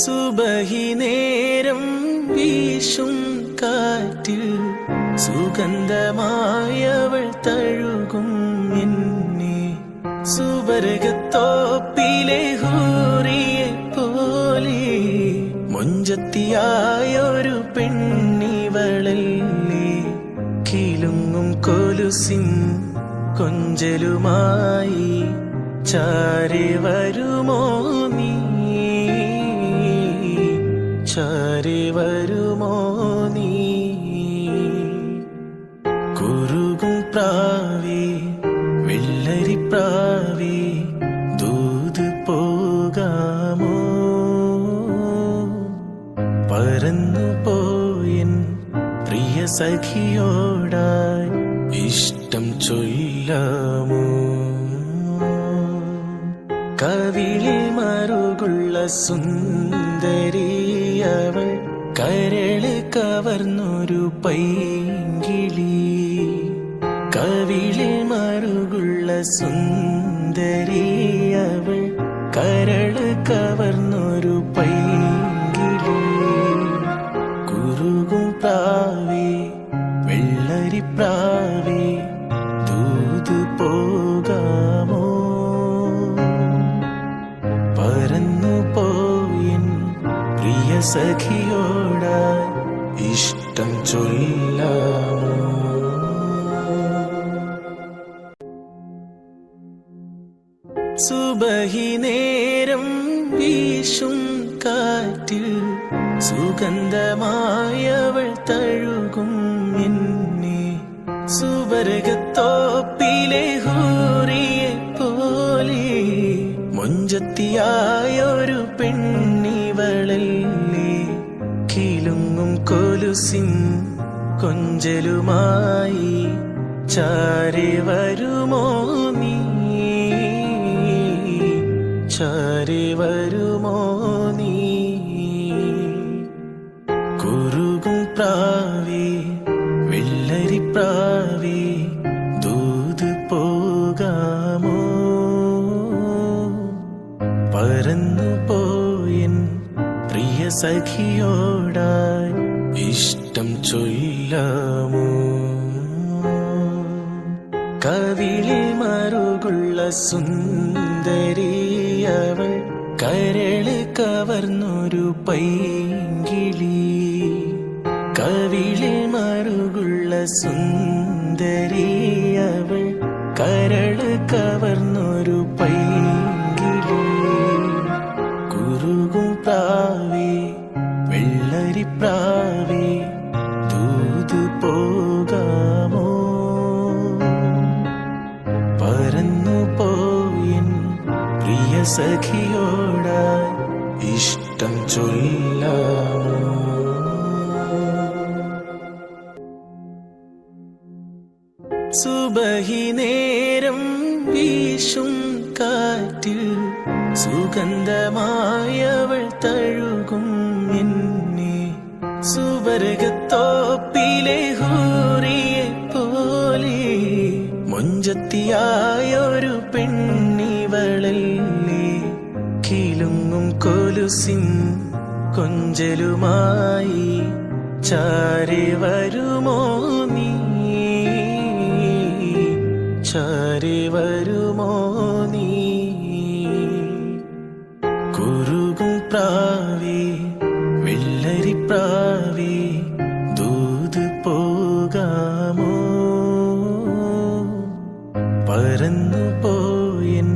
സുബഹി നേരം വീശും കാറ്റിൽ സുഗന്ധമായവൾ തഴുകും എന്നെ. സുവർഗത്തോപ്പിലെ ഹൂറിയെ പോലെ മൊഞ്ചത്തിയായൊരു പെണ്ണിവളല്ലേ. കിലുങ്ങും കൊലുസിൻ കൊഞ്ചലുമായി ചാരി വരുമോ നീ, ചാരി വരുമോ നീ. കുറുകും പ്രാവേ വെള്ളരിപ്രാവേ ദൂത് പോകാമോ. പറന്നു പോയൻ പ്രിയ സഖിയോടായി ഇഷ്ടം ചൊല്ലാമോ. കവിളിൽ മറുകുള്ള സുന്ദരിയവൾ കരള് കവർന്നൊരു പൈങ്കിളി. കവിളിൽ മറുകുള്ള സുന്ദരിയവൾ കരള് കവർന്നൊരു പൈങ്കിളി. കുറുകും പ്രാവേ വെള്ളരിപ്രാവേ ദൂത് പോകാമോ. പറന്നു പോയിൻ പ്രിയ സഖിയോടായി ഇഷ്ടം ചൊല്ലാമോ. സുബഹി നേരം വീശും കാറ്റിൽ സുഗന്ധമായവൾ തഴുകും എന്നെ. സുവർഗത്തോപ്പിലെ ഹൂറിയെ പോലെ മൊഞ്ചത്തിയായൊരു പെണ്ണിവളല്ലേ. കിലുങ്ങും കൊലുസിൻ കൊഞ്ചലുമായി ചാരി വരുമോ നീ, ചാരി വരുമോ നീ. കുറുകും പ്രാവേ വെള്ളരിപ്രാവേ ദൂത് പോകാമോ. പറന്നു പോയൻ പ്രിയ സഖിയോടായി ഇഷ്ടം ചൊല്ലാമോ. കവിളിൽ മറുകുള്ള സുന്ദരിയവൾ കരള് കവർന്നൊരു പൈങ്കിളി. കവിളിൽ മറുകുള്ള സുന്ദരിയവൾ കരള് കവർന്നൊരു പൈങ്കിളി. കുറുകും പ്രാവേ വെള്ളരിപ്രാവേ ദൂത് പോകാമോ. പറന്നു പോയിൻ പ്രിയ സഖിയോടായി ഇഷ്ടം ചൊല്ലാമോ. സുബഹി നേരം വീശും കാറ്റിൽ സുഗന്ധമായവൾ തഴുകും എന്നെ. സുവർഗത്തോപ്പിലെ ഹൂറിയെ പോലെ മൊഞ്ചത്തിയായൊരു പെണ്ണിവളല്ലേ. കിലുങ്ങും കൊലുസിൻ കൊഞ്ചലുമായി ചാരി വരുമോ നീ, ചാരി വരുമോ നീ. കുറുകും പ്രാവേ വെള്ളരിപ്രാവേ ദൂത് പോകാമോ. പറന്നു പോയൻ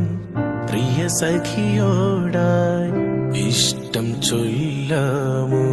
പ്രിയ സഖിയോടായി ഇഷ്ടം ചൊല്ലാമോ.